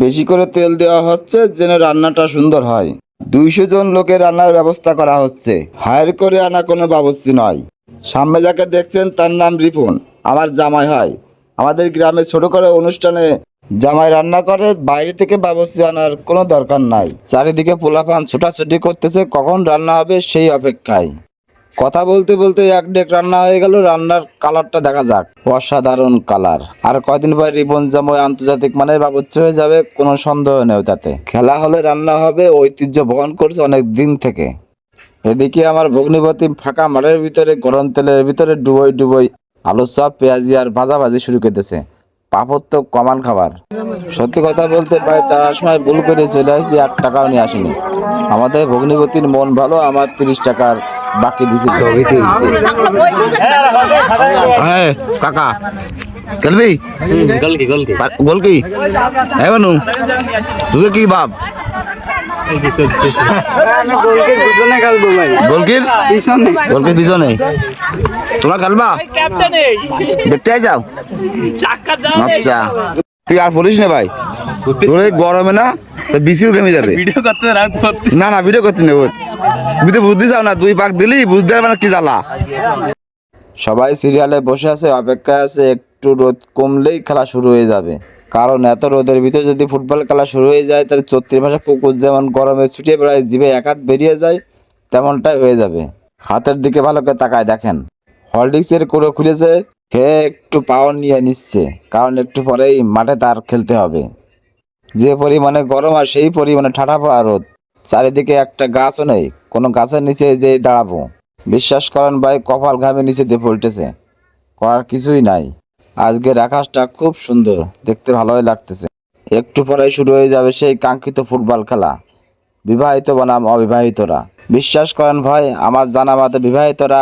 বেশি করে তেল দেওয়া হচ্ছে যেন রান্নাটা সুন্দর হয়। 200 জন লোকের রান্নার ব্যবস্থা করা হচ্ছে, হায়ার করে আনা কোনো বাবুর্চি নয়। সামনে যাকে দেখছেন তার নাম রিপন, আমার জামাই হয়। আমাদের গ্রামে ছোট করে অনুষ্ঠানে জামাই রান্না করে, বাইরে থেকে বাবুর্চি আনার কোনো দরকার নাই। চারিদিকে পোলাপান ছোটাছুটি করতেছে, কখন রান্না হবে সেই অপেক্ষায়। কথা বলতে বলতে এক ডেক রান্না হয়ে গেল। রান্নার কালারটা দেখা যাক, অসাধারণ কালার। আর কয়দিন পর রিপন জামাই আন্তর্জাতিক মানের বাবুর্চি হয়ে যাবে, কোনো সন্দেহ নেই তাতে। খেলা হলে রান্না হবে, ঐতিহ্য বহন করছে অনেক দিন থেকে। এদিকে আমার ভগ্নিপতি ফাঁকা মাঠের ভিতরে গরম তেলের ভিতরে ডুবোই ডুবোই আলু চপ, পেঁয়াজি আর ভাজাভাজি শুরু করতেছে। পাপড় তো কমান খাবার। সত্যি কথা বলতে পারি, তার সময় ভুল করে চলে আসছি, 1 টাকাও নিয়ে আসেনি। আমাদের ভগ্নিপতির মন ভালো, আমার 30 টাকার বাকি দিছি। হ্যাঁ কাকা খেলবি গোল কি হ্যাঁ বানু তুই কি বাপ গোলকির পিছনে তোমরা খেলবা দেখতে যাও? আচ্ছা তুই আর বলিস না ভাই, তোর গরমে না তো বিসিও কমে যাবে। না না ভিডিও করতে নেব, ভিডিও বুঝতে চাও না, 2 পাক দিলি বুঝতে পারবে না কি জ্বালা। সবাই সিরিয়ালে বসে আছে, অপেক্ষায় আছে, একটু রোদ কমলেই খেলা শুরু হয়ে যাবে। কারণ এত রোদের ভিতরে যদি ফুটবল খেলা শুরু হয়ে যায়, তাহলে 34 মাসে কুকুর যেমন গরমে ছুটে বেড়ায়, জিভে এক হাত বেরিয়ে যায়, তেমনটাই হয়ে যাবে। হাতের দিকে ভালো করে তাকায় দেখেন, হরলিক্সের কুড়ো খুলেছে, খেয়ে একটু পাওয়ার নিয়ে নিচ্ছে, কারণ একটু পরেই মাঠে তার খেলতে হবে। যে পরিমাণে গরম আর সেই পরিমাণে ঠাটা পড়া রোদ। চারিদিকে একটা গাছও নেই, কোনো গাছের নিচে যে দাঁড়াবো। বিশ্বাস করেন ভাই, কপাল ঘামে নিচে দিয়ে পড়তেছে, করার কিছুই নাই। আজকের আকাশটা খুব সুন্দর, দেখতে ভালোই লাগতেছে। একটু পরে শুরু হয়ে যাবে সেই কাঙ্ক্ষিত ফুটবল খেলা। বিবাহিত বনাম অবিবাহিতরা। বিশ্বাস করেন ভাই, আমার জানা মতে বিবাহিতরা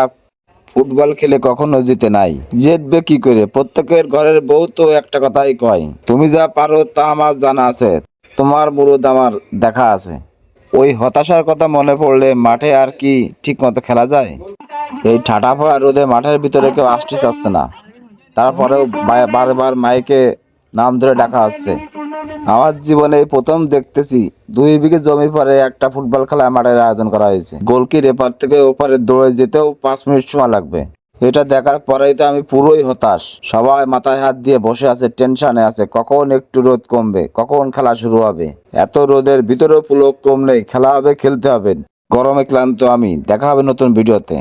ফুটবল খেলে কখনো জিতে নাই। জিতবে কি করে? প্রত্যেকের ঘরের বউ তো একটা কথাই কয়, তুমি যা পারো তা আমার জানা আছে, তোমার মুরুদ আমার দেখা আছে। ওই হতাশার কথা মনে পড়লে মাঠে আর কি ঠিক মতো খেলা যায়? এই ঠাটা পড়া রোদে মাঠের ভিতরে কেউ আসতে চাচ্ছে না, তারপরেও বারবার মাইকে নাম ধরে ডাকা হচ্ছে। আমার জীবনে এই প্রথম দেখতেছি 2 বিঘে জমির পরে একটা ফুটবল খেলা মাঠের আয়োজন করা হয়েছে। গোলকির এপার থেকে ওপারে দৌড়ে যেতেও 5 মিনিট সময় লাগবে। এটা দেখার পরেই তো আমি পুরোই হতাশ। সবাই মাথায় হাত দিয়ে বসে আছে, টেনশনে আছে, কখন একটু রোদ কমবে, কখন খেলা শুরু হবে। এত রোদের ভিতরেও পুলক কম নেই, খেলা হবে, খেলতে হবে। গরমে ক্লান্ত আমি। দেখা হবে নতুন ভিডিওতে।